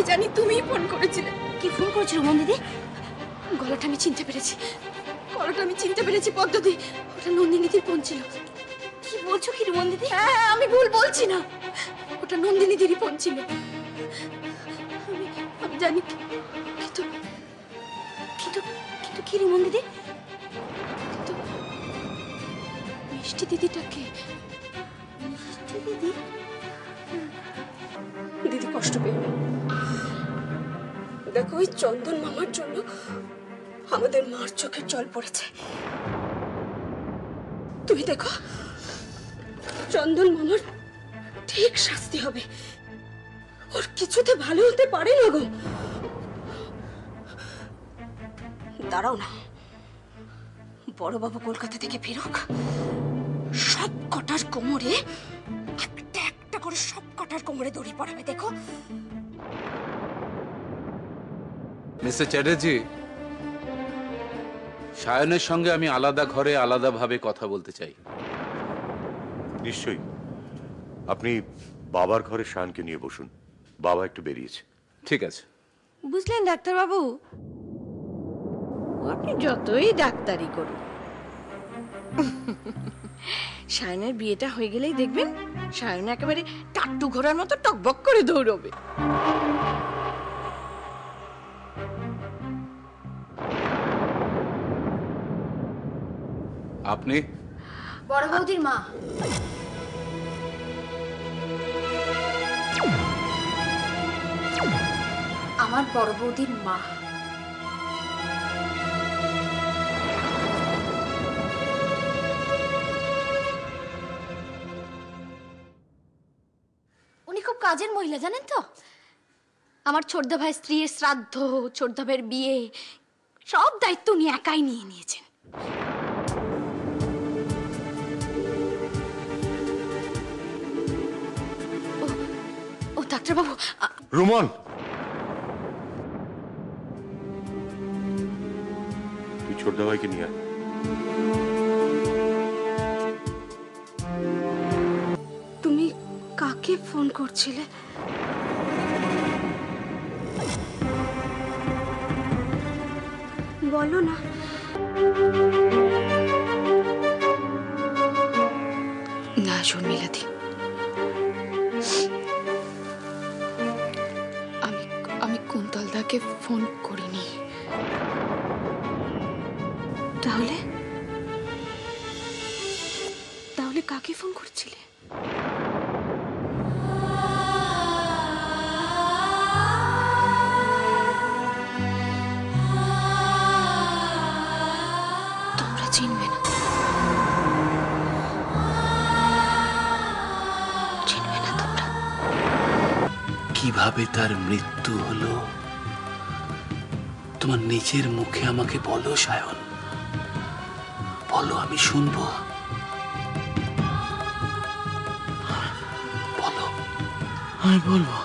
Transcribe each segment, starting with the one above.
জানি তুমিই ফোন করেছিলে। কি ফোন করেছিল রুমন দিদি? গলাটা আমি চিনতে পেরেছি, গলাটা আমি চিনতে পেরেছি পদ্মদি। ওটা নন্দিনীদির ফোন ছিল। কি বলছো কি রুমন দিদি? হ্যাঁ, আমি ভুল বলছি না, ওটা নন্দিনীদিরই ফোন ছিল। আমি জানি, কিন্তু কিন্তু কিন্তু কি রুমন দিদি? কিন্তু মিষ্টি দিদিটাকে। মিষ্টি দিদি? দিদি কষ্ট পেও না। দেখো, ওই চন্দন মামার জন্য আমাদের মার চোখের জল পড়েছে। তুমি দেখো, চন্দন মামার ঠিক শাস্তি হবে। ওর কিছুতে ভালো হতে পারে না গো। দাঁড়াও না, বড়বাবু কলকাতা থেকে ফেরুক, সব কটার কোমরে একটা একটা করে সব কটার কোমরে দড়ি পড়াবে। দেখো মিস্টার চ্যাটার্জি, সায়নের সঙ্গে আমি আলাদা ঘরে আলাদাভাবে কথা বলতে চাই। নিশ্চয়ই, আপনি বাবার ঘরে সায়নকে নিয়ে বসুন, বাবা একটু বেরিয়েছে। ঠিক আছে। বুঝলেন ডাক্তারবাবু, আপনি যতই ডাক্তারি করুন, সায়নের বিয়েটা হয়ে গেলেই দেখবেন সায়ন একেবারে টাট্টু ঘোড়ার মতো টকবক করে দৌড়বে। আপনি? বড় বৌদির মা। আমার বড় বৌদির মা। উনি খুব কাজের মহিলা, জানেন তো। আমার ছোটদা ভাই স্ত্রীর শ্রাদ্ধ, ছোটদা ভাইয়ের বিয়ে, সব দায়িত্ব উনি একাই নিয়ে নিয়েছেন। ও ডাক্তারবাবু, রুমন, তুই ছোটদা ভাইকে নিয়ে আয়। তুমি কাকে ফোন করছিলে? বলো না। না শোন মিলাদি, আমি কুন্তলদাকে ফোন করিনি। তাহলে তাহলে কাকে ফোন করছিলে? তোমরা চিনবে না, চিনবে না তোমরা। কিভাবে তার মৃত্যু হলো তোমার নিজের মুখে আমাকে বলো সায়ন, বলো, আমি শুনবো। বলো। আমি বলবো।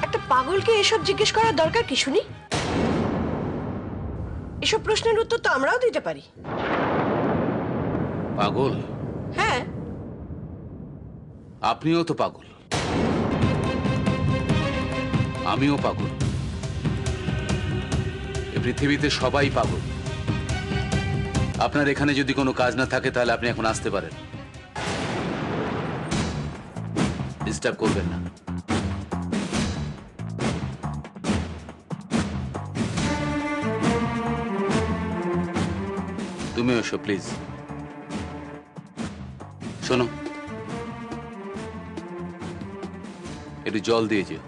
একটা পাগলকে এসব জিজ্ঞেস করার দরকার কি শুনি? এসব প্রশ্নের উত্তর তো আমরাও দিতে পারি। পাগল? হ্যাঁ, আপনিও তো পাগল, আমিও পাগল, এই পৃথিবীতে সবাই পাগল। আপনার এখানে যদি কোনো কাজ না থাকে তাহলে আপনি এখন আসতে পারেন, ডিস্টার্ব করবেন না। তুমি এসো প্লিজ। শোনো, একটু জল দিয়ে যেও।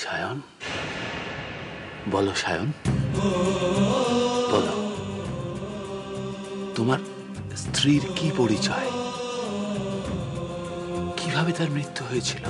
সায়ন, বলো সায়ন, বলো, তোমার স্ত্রীর কি পরিচয়? কিভাবে তার মৃত্যু হয়েছিল?